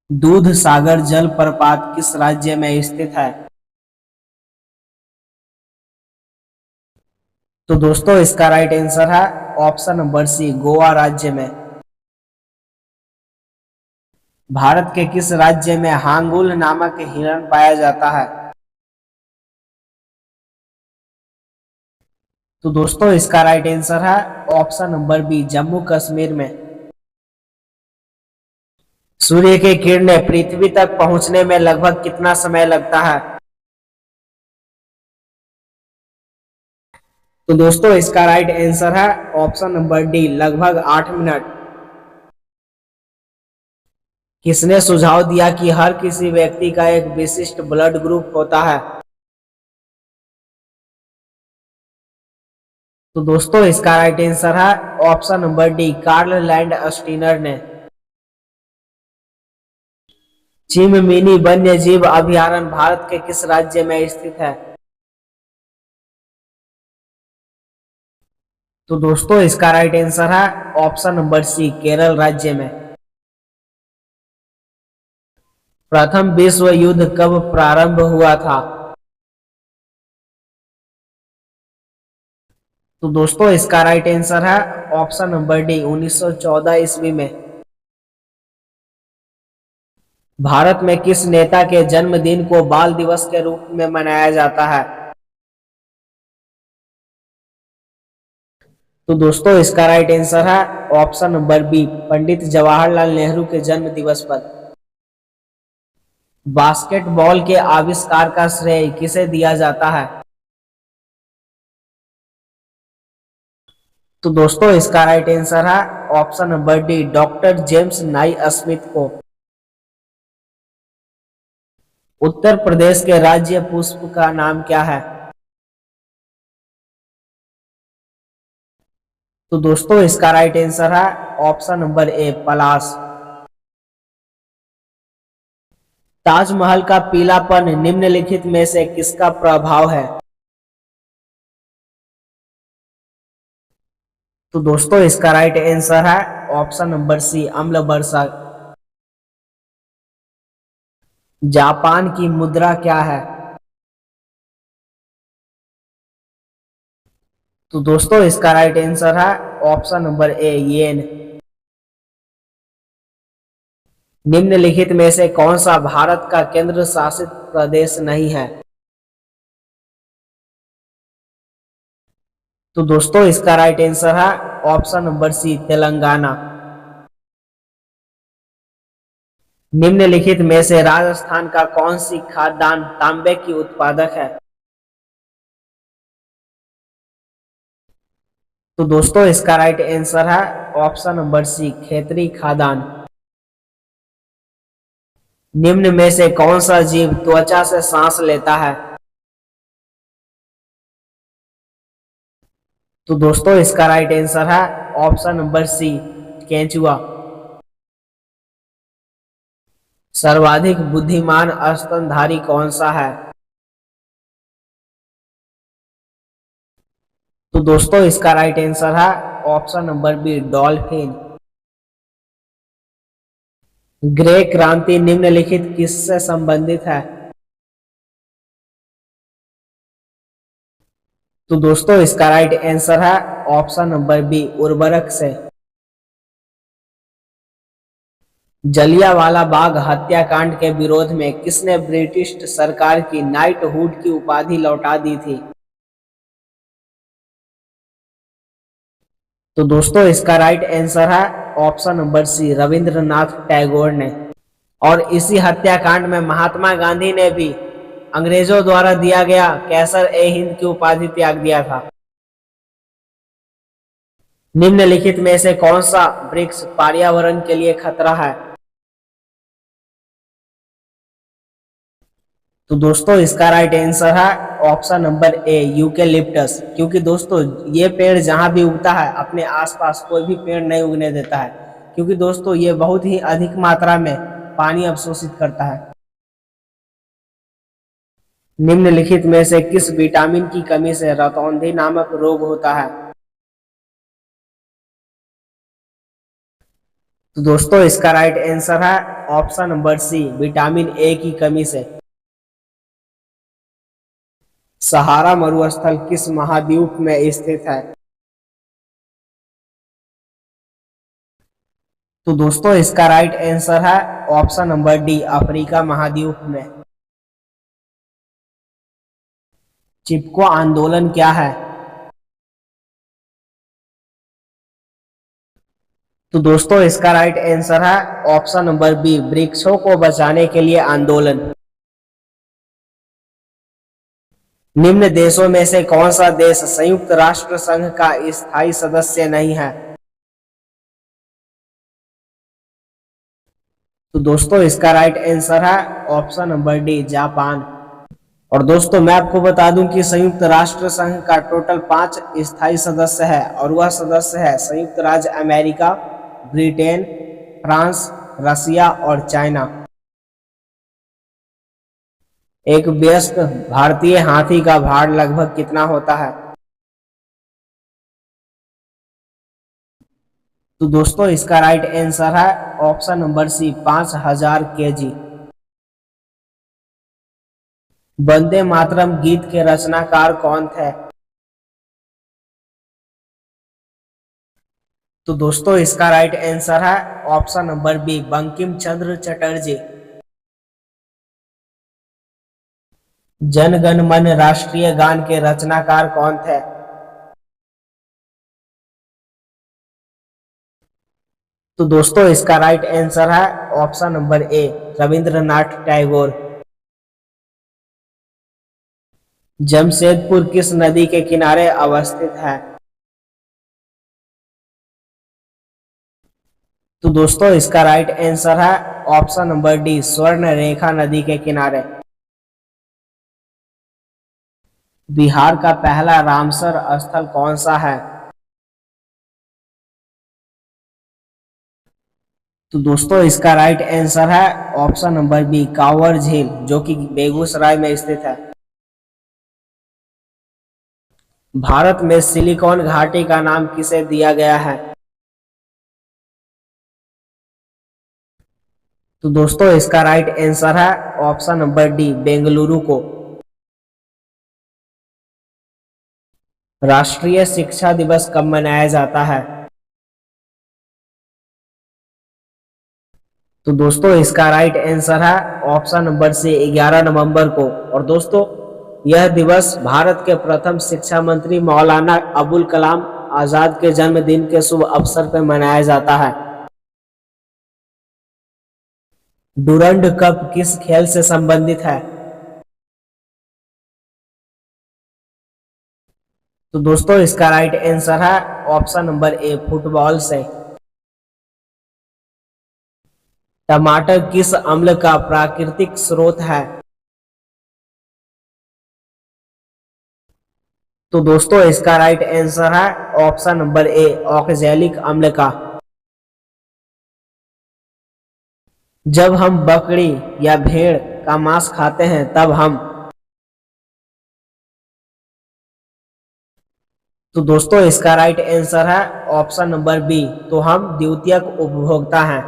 दूध सागर जलप्रपात किस राज्य में स्थित है? तो दोस्तों इसका राइट आंसर है ऑप्शन नंबर सी, गोवा राज्य में। भारत के किस राज्य में हांगुल नामक हिरण पाया जाता है? तो दोस्तों इसका राइट आंसर है option number b, Jammu Kashmir में। सूर्य की किरणें पृथ्वी तक पहुंचने में लगभग कितना समय लगता है? तो दोस्तों इसका राइट आंसर है ऑप्शन नंबर डी, लगभग 8 मिनट। किसने सुझाव दिया कि हर किसी व्यक्ति का एक विशिष्ट ब्लड ग्रुप होता है? तो दोस्तों इसका राइट आंसर है option number d, Karl Landsteiner ने। चिममिनी वन्य जीव अभयारण्य भारत के किस राज्य में स्थित है? तो दोस्तों इसका राइट आंसर है ऑप्शन नंबर सी, केरल राज्य में। प्रथम विश्व युद्ध कब प्रारंभ हुआ था? तो दोस्तों इसका राइट आंसर है ऑप्शन नंबर डी, 1914 ईस्वी में। भारत में किस नेता के जन्मदिन को बाल दिवस के रूप में मनाया जाता है? तो दोस्तों इसका राइट आंसर है option number B, Pandit Jawaharlal Nehru के जन्म दिवस पर। बास्केटबॉल के आविष्कार का श्रेय किसे दिया जाता है? तो दोस्तों इसका राइट आंसर है option number D, doctor James नाई स्मिथ को। उत्तर प्रदेश के राज्य पुष्प का नाम क्या है? तो दोस्तों इसका राइट आंसर है ऑप्शन नंबर ए, पलाश। ताजमहल का पीलापन निम्नलिखित में से किसका प्रभाव है? तो दोस्तों इसका राइट आंसर है ऑप्शन नंबर सी, अम्ल वर्षा। जापान की मुद्रा क्या है? तो दोस्तों इसका राइट आंसर है ऑप्शन नंबर ए, येन। निम्नलिखित में से कौन सा भारत का केंद्र शासित प्रदेश नहीं है? तो दोस्तों इसका राइट आंसर है ऑप्शन नंबर सी, तेलंगाना। निम्नलिखित में से राजस्थान का कौन सी खाद्यान्न तांबे की उत्पादक है? तो दोस्तों इसका राइट आंसर है ऑप्शन नंबर सी, खेतरी खाद्यान्न। निम्न में से कौन सा जीव त्वचा से सांस लेता है? तो दोस्तों इसका राइट आंसर है ऑप्शन नंबर सी, केंचुआ। सर्वाधिक बुद्धिमान स्तनधारी कौन सा है? तो दोस्तों इसका राइट आंसर है option number b, dolphin. Grey क्रांति निम्नलिखित किससे संबंधित है? तो दोस्तों इसका राइट आंसर है ऑप्शन नंबर बी, उर्वरक से। जलियांवाला बाग हत्याकांड के विरोध में किसने ब्रिटिश सरकार की नाइटहुड की उपाधि लौटा दी थी? तो दोस्तों इसका राइट आंसर है option number c, Rabindranath Tagore ने। और इसी हत्याकांड में महात्मा गांधी ने भी अंग्रेजों द्वारा दिया गया कैसर ए हिंद की उपाधि त्याग दिया था। निम्नलिखित में से कौन सा वृक्ष पर्यावरण के लिए खतरा है? तो दोस्तों इसका राइट आंसर है ऑप्शन नंबर ए, यूकेलिप्टस। क्योंकि दोस्तों ये पेड़ जहां भी उगता है अपने आसपास कोई भी पेड़ नहीं उगने देता है, क्योंकि दोस्तों ये बहुत ही अधिक मात्रा में पानी अवशोषित करता है। निम्नलिखित में से किस विटामिन की कमी से रतौंधी नामक रोग होता है? तो दोस्तों इसका राइट आंसर है option number c, vitamin A की कमी से। सहारा मरुस्थल किस महाद्वीप में स्थित है? तो दोस्तों इसका राइट आंसर है ऑप्शन नंबर डी, अफ्रीका महाद्वीप में। चिपको आंदोलन क्या है? तो दोस्तों इसका राइट आंसर है ऑप्शन नंबर बी, वृक्षों को बचाने के लिए आंदोलन। निम्न देशों में से कौन सा देश संयुक्त राष्ट्र संघ का स्थायी सदस्य नहीं है? तो दोस्तों इसका राइट आंसर है ऑप्शन नंबर डी, जापान। और दोस्तों मैं आपको बता दूं कि संयुक्त राष्ट्र संघ का टोटल 5 स्थायी सदस्य है, और वह सदस्य है संयुक्त राज्य अमेरिका, ब्रिटेन, फ्रांस, रसिया और चाइना। एक वयस्क भारतीय हाथी का भार लगभग कितना होता है? तो दोस्तों इसका राइट आंसर है ऑप्शन नंबर सी, 5000 केजी। वंदे मातरम गीत के रचनाकार कौन थे? तो दोस्तों इसका राइट आंसर है option number B, Bankim Chandra Chatterjee. Jana Gana मन राष्ट्रीय गान के रचनाकार कौन थे? तो दोस्तों इसका राइट आंसर है option number A, Rabindranath Tagore. Jamshedpur किस नदी के किनारे अवस्थित है? तो दोस्तों इसका राइट आंसर है ऑप्शन नंबर डी, स्वर्ण रेखा नदी के किनारे। बिहार का पहला रामसर स्थल कौन सा है? तो दोस्तों इसका राइट आंसर है ऑप्शन नंबर बी, कांवर झील, जो कि बेगूसराय में स्थित है। भारत में सिलिकॉन घाटी का नाम किसे दिया गया है? तो दोस्तों इसका राइट आंसर है ऑप्शन नंबर डी, बेंगलुरु को। राष्ट्रीय शिक्षा दिवस कब मनाया जाता है? तो दोस्तों इसका राइट आंसर है ऑप्शन नंबर सी, 11 नवंबर को। और दोस्तों यह दिवस भारत के प्रथम शिक्षा मंत्री मौलाना अबुल कलाम आजाद के जन्मदिन के शुभ अवसर पर मनाया जाता है। डूरंड कप किस खेल से संबंधित है? तो दोस्तों इसका राइट आंसर है ऑप्शन नंबर ए, फुटबॉल से। टमाटर किस अम्ल का प्राकृतिक स्रोत है? तो दोस्तों इसका राइट आंसर है ऑप्शन नंबर ए, ऑक्जेलिक अम्ल का। जब हम बकरी या भेड़ का मांस खाते हैं तब हम। तो दोस्तों इसका राइट आंसर है ऑप्शन नंबर बी, तो हम द्वितीयक उपभोक्ता हैं।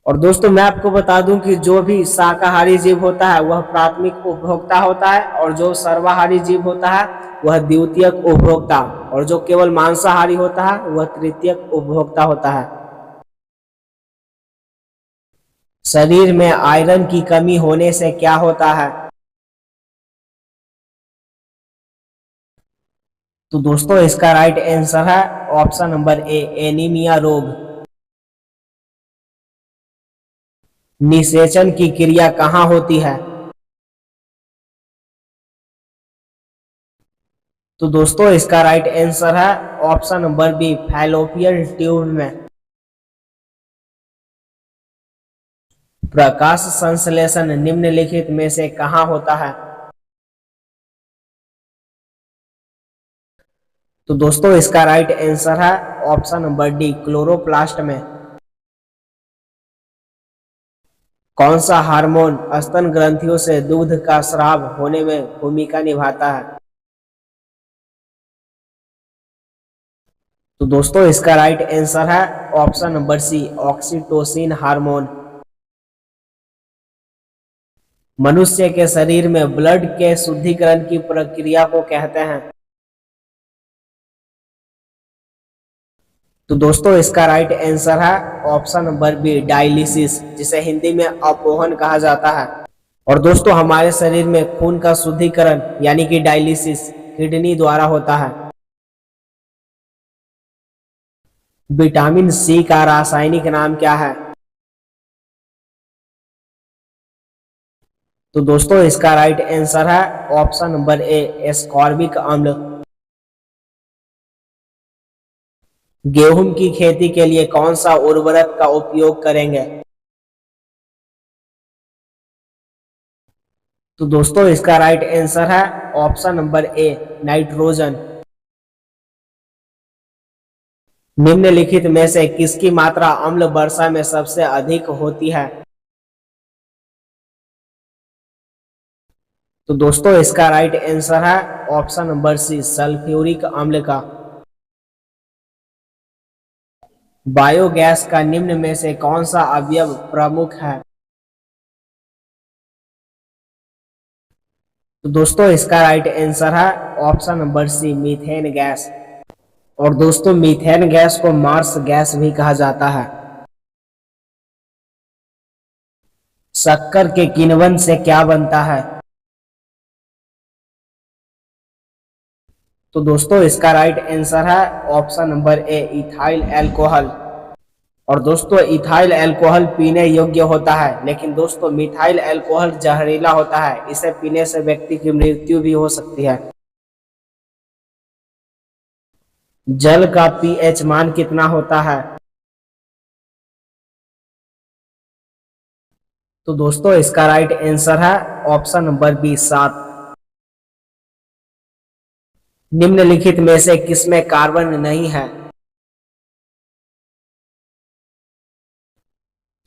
और दोस्तों मैं आपको बता दूं कि जो भी शाकाहारी जीव होता है वह प्राथमिक उपभोक्ता होता है, और जो सर्वाहारी जीव होता है वह द्वितीयक उपभोक्ता, और जो केवल मांसाहारी होता है वह तृतीयक उपभोक्ता होता है। शरीर में आयरन की कमी होने से क्या होता है? तो दोस्तों इसका राइट आंसर है ऑप्शन नंबर ए, एनीमिया रोग। निषेचन की क्रिया कहाँ होती है? तो दोस्तों इसका राइट आंसर है option number b, fallopian tube में। प्रकाश संश्लेषण निम्नलिखित में से कहाँ होता है? तो दोस्तों इसका राइट आंसर है ऑप्शन नंबर डी, क्लोरोप्लास्ट में। कौन सा हार्मोन स्तन ग्रंथियों से दूध का स्राव होने में भूमिका निभाता है? तो दोस्तों इसका राइट आंसर है option number c, oxytocin hormone. मनुष्य के शरीर में ब्लड के शुद्धिकरण की प्रक्रिया को कहते हैं। तो दोस्तों इसका राइट आंसर है ऑप्शन नंबर बी, डायलिसिस, जिसे हिंदी में अपोहन कहा जाता है। और दोस्तों हमारे शरीर में खून का शुद्धिकरण यानी कि डायलिसिस किडनी द्वारा होता है। विटामिन सी का रासायनिक नाम क्या है? तो दोस्तों इसका राइट आंसर है ऑप्शन नंबर ए, एस्कॉर्बिक अम्ल। गेहूं की खेती के लिए कौन सा उर्वरक का उपयोग करेंगे? तो दोस्तों इसका राइट आंसर है ऑप्शन नंबर ए, नाइट्रोजन। निम्नलिखित में से किसकी मात्रा अम्ल वर्षा में सबसे अधिक होती है? तो दोस्तों इसका राइट आंसर है ऑप्शन नंबर सी, सल्फ्यूरिक अम्ल का। बायोगैस का निम्न में से कौन सा अवयव प्रमुख है? तो दोस्तों इसका राइट आंसर है option number c, methane gas. और दोस्तों मीथेन गैस को मार्स गैस भी कहा जाता है। शक्कर के किण्वन से क्या बनता है? तो दोस्तों इसका राइट आंसर है option number A, ethyl alcohol. और दोस्तों इथाइल अल्कोहल पीने योग्य होता है, लेकिन दोस्तों मिथाइल अल्कोहल जहरीला होता है। इसे पीने से व्यक्ति की मृत्यु भी हो सकती है। जल का पीएच मान कितना होता है? तो दोस्तों इसका राइट आंसर है ऑप्शन नंबर बी, 7। निम्नलिखित में से किसमें कार्बन नहीं है?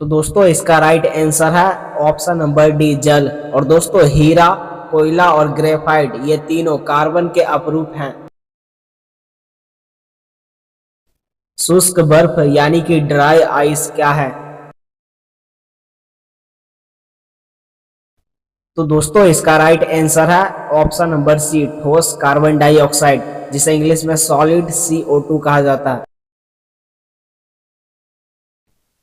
तो दोस्तों इसका राइट आंसर है ऑप्शन नंबर डी, जल। और दोस्तों हीरा, कोयला और ग्रेफाइट ये तीनों कार्बन के अपरूप हैं। शुष्क बर्फ यानी कि ड्राई आइस क्या है? तो दोस्तों इसका राइट आंसर है ऑप्शन नंबर सी, ठोस कार्बन डाइऑक्साइड, जिसे इंग्लिश में सॉलिड CO2 कहा जाता है।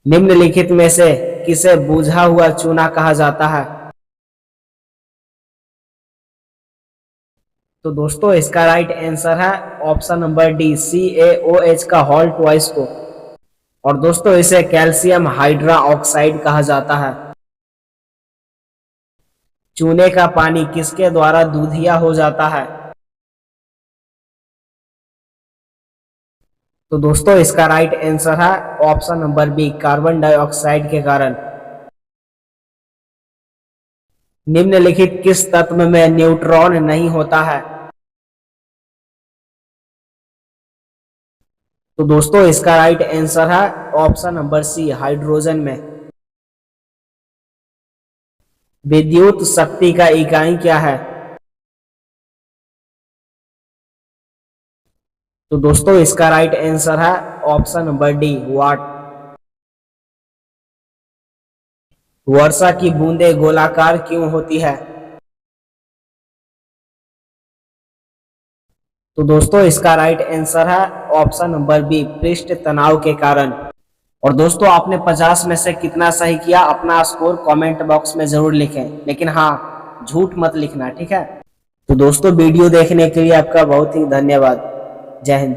निम्नलिखित में से किसे बुझा हुआ चूना कहा जाता है? तो दोस्तों इसका राइट आंसर है ऑप्शन नंबर डी, CaOH का हॉल ट्वाइस को। और दोस्तों इसे कैल्शियम हाइड्रा ऑक्साइड कहा जाता है। चूने का पानी किसके द्वारा दूधिया हो जाता है? तो दोस्तों इसका राइट आंसर है option number b, carbon dioxide के कारण। निम्नलिखित किस तत्व में न्यूट्रॉन नहीं होता है? तो दोस्तों इसका राइट आंसर है ऑप्शन नंबर सी, हाइड्रोजन में। विद्युत शक्ति का इकाई क्या है? तो दोस्तों इसका राइट आंसर है ऑप्शन नंबर डी, वाट। वर्षा की बूंदें गोलाकार क्यों होती है? तो दोस्तों इसका राइट आंसर है ऑप्शन नंबर बी, पृष्ठ तनाव के कारण। और दोस्तों आपने 50 में से कितना सही किया, अपना स्कोर कमेंट बॉक्स में जरूर लिखें, लेकिन हाँ झूठ मत लिखना, ठीक है। तो दोस्तों वीडियो देखने के लिए आपका बहुत ही धन्यवाद। जय हिंद।